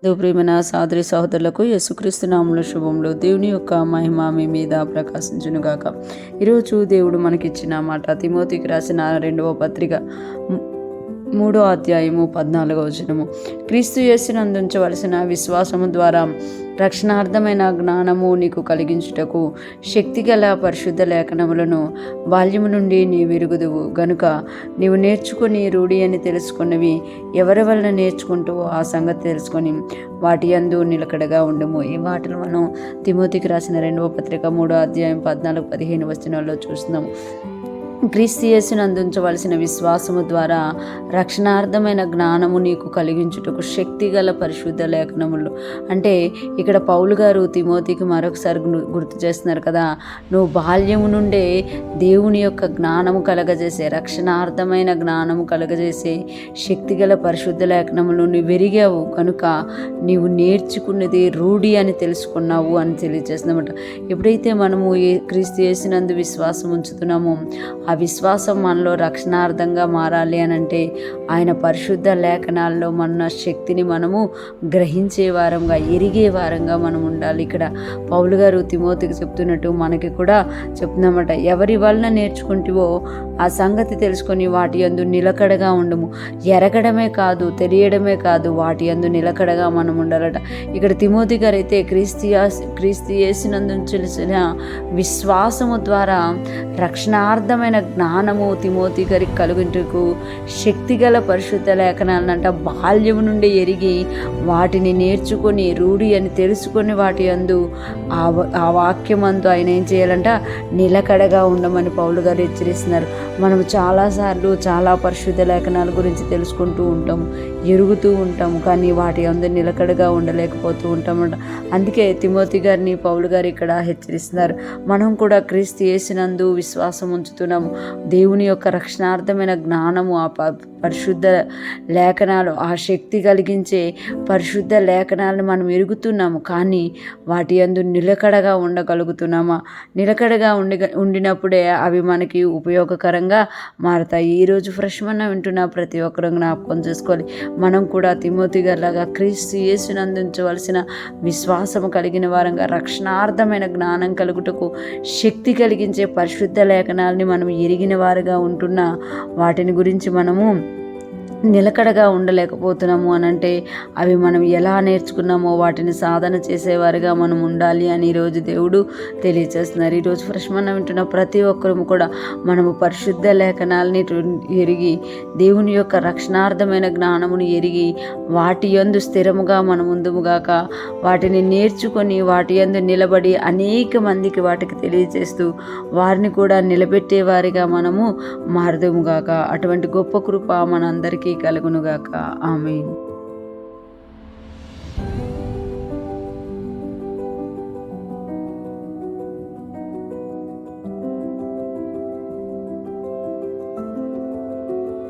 ప్రియమైన సోదరి సహోదరులకు యేసుక్రీస్తు నామములో శుభములు. దేవుని యొక్క మహిమ మీ మీద ప్రకాశించునుగాక. ఈరోజు దేవుడు మనకిచ్చిన మాట తిమోతికి రాసిన 2వ పత్రిక 3వ అధ్యాయము 14వ వచనము. క్రీస్తు యేసునందు ఉంచవలసిన విశ్వాసము ద్వారా రక్షణార్థమైన జ్ఞానము నీకు కలిగించుటకు శక్తిగల పరిశుద్ధ లేఖనములను బాల్యము నుండి నీ విరుగుదువు గనుక నీవు నేర్చుకుని రూఢి అని తెలుసుకున్నవి ఎవరి వలన నేర్చుకుంటావో ఆ సంగతి తెలుసుకొని వాటి యందు నిలకడగా ఉండము. ఈ మాటలు మనం తిమోతికి రాసిన 2వ పత్రిక 3వ అధ్యాయం 14-15 వచనాల్లో చూస్తున్నాము. క్రీస్తు యేసునందు ఉంచవలసిన విశ్వాసము ద్వారా రక్షణార్థమైన జ్ఞానము నీకు కలిగించుటకు శక్తిగల పరిశుద్ధ లేఖనములు. అంటే ఇక్కడ పౌలు గారు తిమోతికి మరొకసారి గుర్తు చేస్తున్నారు కదా, నువ్వు బాల్యము నుండే దేవుని యొక్క జ్ఞానము కలగజేసే రక్షణార్థమైన జ్ఞానము కలగజేసే శక్తిగల పరిశుద్ధ లేఖనములు నువ్వు ఎరిగావు కనుక నీవు నేర్చుకున్నది రూఢి అని తెలుసుకున్నావు అని తెలియజేస్తున్నమాట. ఎప్పుడైతే మనము క్రీస్తు యేసునందు విశ్వాసం ఉంచుతున్నామో ఆ విశ్వాసం మనలో రక్షణార్థంగా మారాలి అని అంటే ఆయన పరిశుద్ధ లేఖనాల్లో మన శక్తిని మనము గ్రహించే వారంగా ఎరిగే వారంగా మనం ఉండాలి. ఇక్కడ పౌలు గారు తిమోతికి చెప్తున్నట్టు మనకి కూడా చెప్తున్నమాట. ఎవరి వలన నేర్చుకుంటావో ఆ సంగతి తెలుసుకొని వాటి యందు నిలకడగా ఉండము. ఎరగడమే కాదు, తెలియడమే కాదు, వాటి యందు నిలకడగా మనం ఉండాలట. ఇక్కడ తిమోతి గారు అయితే క్రీస్తు యేసునందు ఉంచిన విశ్వాసము ద్వారా రక్షణార్థమైన జ్ఞానము తిమోతి గారికి కలుగుటకు శక్తిగల పరిశుద్ధ లేఖనాలంట బాల్యము నుండి ఎరిగి వాటిని నేర్చుకొని రూఢి అని తెలుసుకొని వాటి యందు ఆ వాక్యమందు ఆయన ఏం చేయాలంట, నిలకడగా ఉండమని పౌలు గారు హెచ్చరిస్తున్నారు. మనం చాలాసార్లు చాలా పరిశుద్ధ లేఖనాల గురించి తెలుసుకుంటూ ఉంటాము, ఎరుగుతూ ఉంటాము, కానీ వాటి యందు నిలకడగా ఉండలేకపోతూ ఉంటామంట. అందుకే తిమోతి గారిని పౌలు గారు ఇక్కడ హెచ్చరిస్తున్నారు. మనం కూడా క్రీస్తు యేసునందు విశ్వాసం ఉంచుతున్నాము. దేవుని యొక్క రక్షణార్థమైన జ్ఞానము, ఆ పరిశుద్ధ లేఖనాలు, ఆ శక్తి కలిగించే పరిశుద్ధ లేఖనాలను మనం ఎరుగుతున్నాము, కానీ వాటి యందు నిలకడగా ఉండగలుగుతున్నామా? నిలకడగా ఉండినప్పుడే అవి మనకి ఉపయోగకరంగా మారతాయి. ఈరోజు ఫ్రెష్ మన వింటున్న ప్రతి ఒక్కరూ జ్ఞాపకం చేసుకోవాలి. మనం కూడా తిమోతి గారిలాగా క్రీస్తు యేసునందు ఉంచవలసిన విశ్వాసము కలిగిన వారంగా రక్షణార్థమైన జ్ఞానం కలుగుటకు శక్తి కలిగించే పరిశుద్ధ లేఖనాలని మనం ఎరిగిన వారుగా ఉంటున్న వాటిని గురించి మనము నిలకడగా ఉండలేకపోతున్నాము అని అంటే అవి మనం ఎలా నేర్చుకున్నామో వాటిని సాధన చేసేవారుగా మనం ఉండాలి అని ఈరోజు దేవుడు తెలియజేస్తున్నారు. ఈరోజు ఫ్రెష్ మనం వింటున్న ప్రతి ఒక్కరూ కూడా మనము పరిశుద్ధ లేఖనాలని ఎరిగి దేవుని యొక్క రక్షణార్థమైన జ్ఞానమును ఎరిగి వాటి యందు స్థిరముగా మనం ఉందుముగాక, వాటిని నేర్చుకొని వాటి యందు నిలబడి అనేక మందికి వాటికి తెలియజేస్తూ వారిని కూడా నిలబెట్టేవారిగా మనము మారుదుముగాక. అటువంటి గొప్ప కృప మనందరికీ కలుగునుగాక. ఆమేన్.